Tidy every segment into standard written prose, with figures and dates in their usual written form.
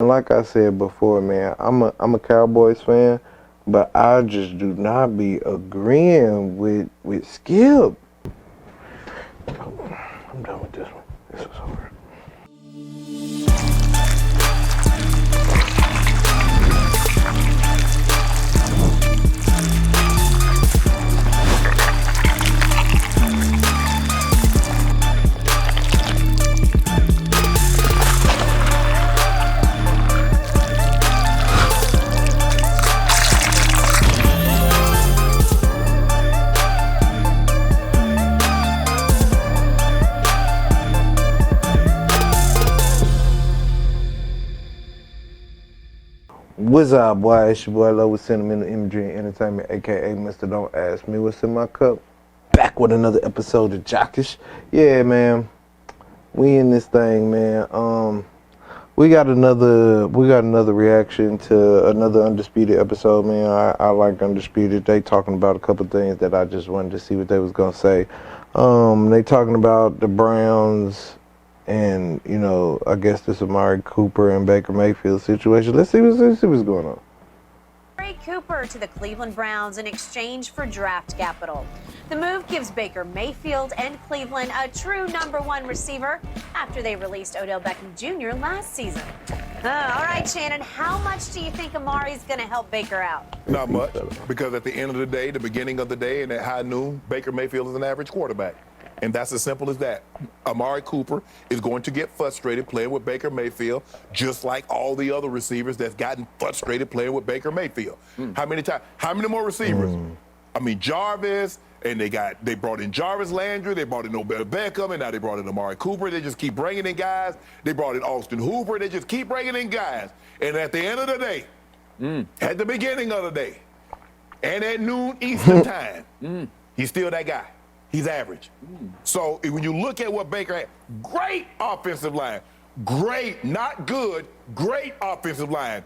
And like I said before, man, I'm a Cowboys fan, but I just do not be agreeing with Skip. I'm done with this one. This was over. What's up, boy? It's your boy Love with Sentimental Imagery and Entertainment, aka Mr. Don't Ask Me What's in My Cup. Back with another episode of Jockish. Yeah, man. We in this thing, man. We got another reaction to another Undisputed episode, man. I like Undisputed. They talking about a couple things that I just wanted to see what they was gonna say. They talking about the Browns and, you know, I guess this Amari Cooper and Baker Mayfield situation. Let's see what's going on. Amari Cooper to the Cleveland Browns in exchange for draft capital. The move gives Baker Mayfield and Cleveland a true #1 receiver after they released Odell Beckham Jr. last season. All right, Shannon, how much do you think Amari's going to help Baker out? Not much, because at the end of the day, the beginning of the day, and at high noon, Baker Mayfield is an average quarterback. And that's as simple as that. Amari Cooper is going to get frustrated playing with Baker Mayfield, just like all the other receivers that's gotten frustrated playing with Baker Mayfield. How many times? How many more receivers? I mean, Jarvis, and they brought in Jarvis Landry, they brought in Odell Beckham, and now they brought in Amari Cooper. They just keep bringing in guys. They brought in Austin Hooper. They just keep bringing in guys. And at the end of the day, at the beginning of the day, and at noon Eastern time, he's still that guy. He's average. So when you look at what Baker had, great offensive line. Great, not good, great offensive line.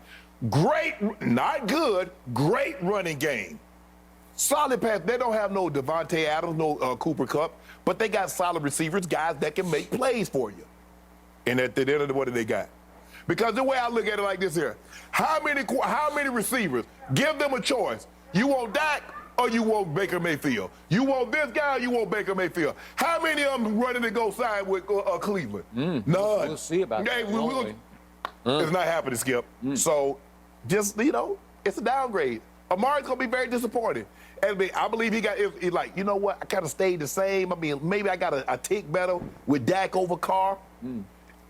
Great, not good, great running game. Solid pass. They don't have no Devontae Adams, no Cooper Kupp, but they got solid receivers, guys that can make plays for you. And at the end of the, what do they got? Because the way I look at it like this here, how many receivers? Give them a choice. You want Dak or you want Baker Mayfield? You want this guy or you want Baker Mayfield? How many of them running to go sign with Cleveland? None. We'll see about that. It's not happening, Skip. So just, you know, it's a downgrade. Amari's going to be very disappointed. And I believe he's like, you know what, I kind of stayed the same. I mean, maybe I got a tick better with Dak over Carr.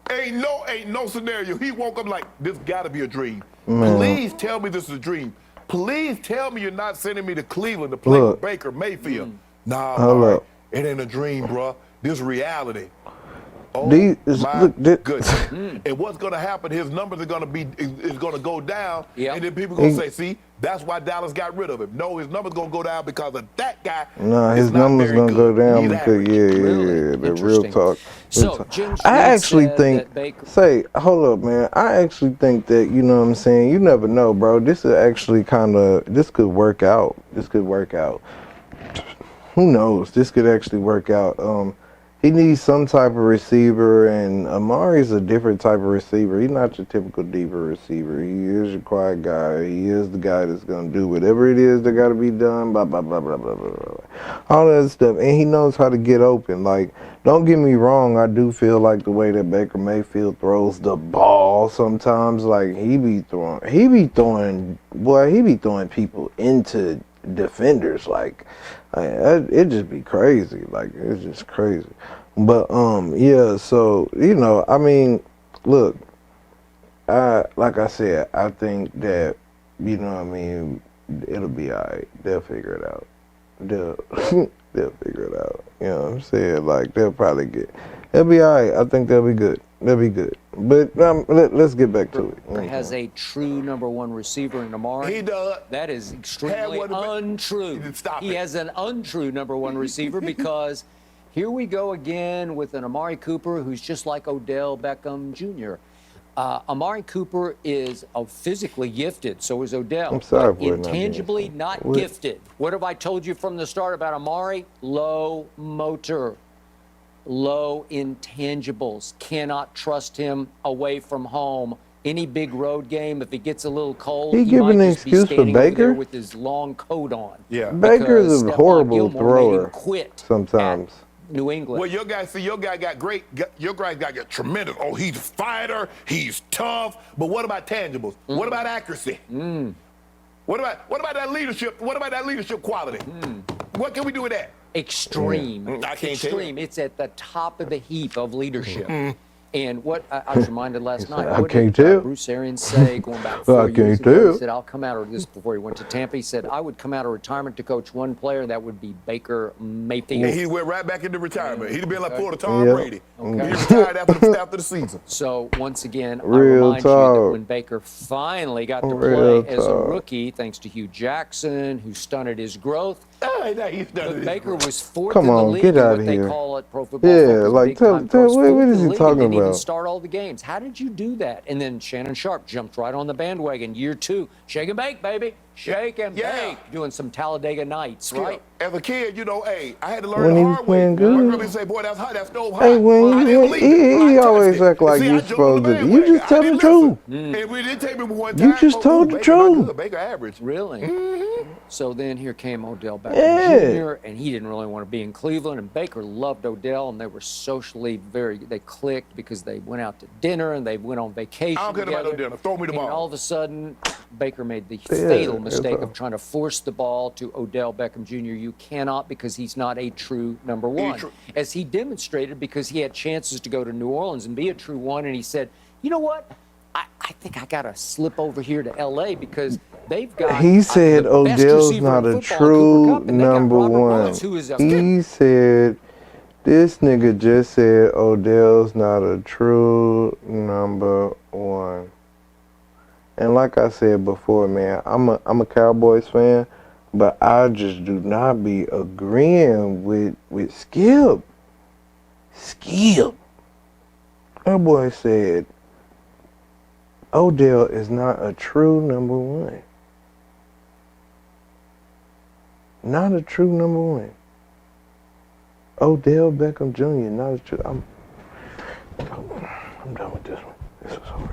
Ain't no scenario. He woke up like, this got to be a dream. Please tell me this is a dream. Please tell me you're not sending me to Cleveland to play with Baker Mayfield. Nah, Amari, it ain't a dream, bro. This reality. Oh, goodness. And what's going to happen, his numbers are going to be, is going to go down. And then people going to say, see, that's why Dallas got rid of him. No, his numbers going to go down because of that guy. No, his numbers going to go down because, the real talk. So, I actually think, hold up, man. I actually think that, you know what I'm saying, you never know, bro. This is actually this could work out. This could work out. Who knows? This could actually work out. He needs some type of receiver, and Amari's a different type of receiver. He's not your typical diva receiver. He is your quiet guy. He is the guy that's going to do whatever it is that got to be done, blah, blah, blah, blah, blah, blah, blah. All that stuff. And he knows how to get open. Like, don't get me wrong, I do feel like the way that Baker Mayfield throws the ball sometimes, like, he be throwing people into defenders, like it just be crazy, like it's just crazy. But yeah, so you know, I mean, look, like I said, I think that, you know what I mean, it'll be alright. They'll figure it out. They'll figure it out. You know what I'm saying? Like, it'll be alright. I think they'll be good. They'll be good. But let's get back to it. Has a true #1 receiver in Amari. He does. That is extremely untrue. He has an untrue #1 receiver because here we go again with an Amari Cooper who's just like Odell Beckham Jr. Amari Cooper is physically gifted, so is Odell. I'm sorry, intangibly not gifted. What have I told you from the start about Amari? Low motor. Low intangibles. Cannot trust him away from home any big road game, if it gets a little cold, He he giving might an just be excuse for standing over there Baker? with his long coat on. Yeah. Baker's a Stephon horrible Gilmore made him thrower quit sometimes. at New England. Well, your guy got tremendous. Oh, he's a fighter. He's tough. But what about tangibles? What about accuracy? What about that leadership? What about that leadership quality? What can we do with that? Extreme. I can't Extreme. It's at the top of the heap of leadership. And what I was reminded last night, I what can't did tell. Bruce Arians say going back I 4 years can't ago? tell. He said, I'll come out of this before he went to Tampa. He said, I would come out of retirement to coach one player, and that would be Baker Mayfield. And he went right back into retirement. He'd have been like poor to Tom Yeah. Brady. Okay. He retired after the season. So once again, I Real remind you that talk. when Baker finally got to Real play as a talk. rookie, thanks to Hugh Jackson, who stunted his growth, He's done it. Baker was fourth Come in the on, league get in outta what they here. call it Pro Football Yeah, Focus, like, big time tell- pros. what Fourth is in he the league talking and didn't even about? start all the games. How did you do that? And then Shannon Sharp jumped right on the bandwagon. Year 2, shake and bake, baby. Shake and bake. Doing some Talladega Nights, right? As a kid, hey, I had to learn When the he was hard way. playing good. My brother say, boy, that's hot, that stove hot. Hey, I when didn't believe it. he I always touched it. act like See, you I jumped on supposed the to. You bandwagon. just tell I the didn't truth. listen. And we didn't take me one You time. just told the Baker not truth. good. Baker average. Really? So then here came Odell Beckham Yeah. Jr., and he didn't really want to be in Cleveland, and Baker loved Odell, and they were socially they clicked because they went out to dinner and they went on vacation I don't care about no together. dinner. Throw me the And ball. all of a sudden, Baker made the fatal mistake of trying to force the ball to Odell Beckham Jr. You cannot, because he's not a true number one. As he demonstrated, because he had chances to go to New Orleans and be a true one, and he said, you know what? I think I got to slip over here to L.A. because they've got He said the best Odell's receiver not in a football, true Cooper Kupp, and they got number Robert one. Woods, who is a He said, this nigga just said Odell's not a true number one. And like I said before, man, I'm a Cowboys fan, but I just do not be agreeing with Skip. Skip. That boy said Odell is not a true number one. Not a true number one. Odell Beckham Jr. not a true. I'm done with this one. This was over.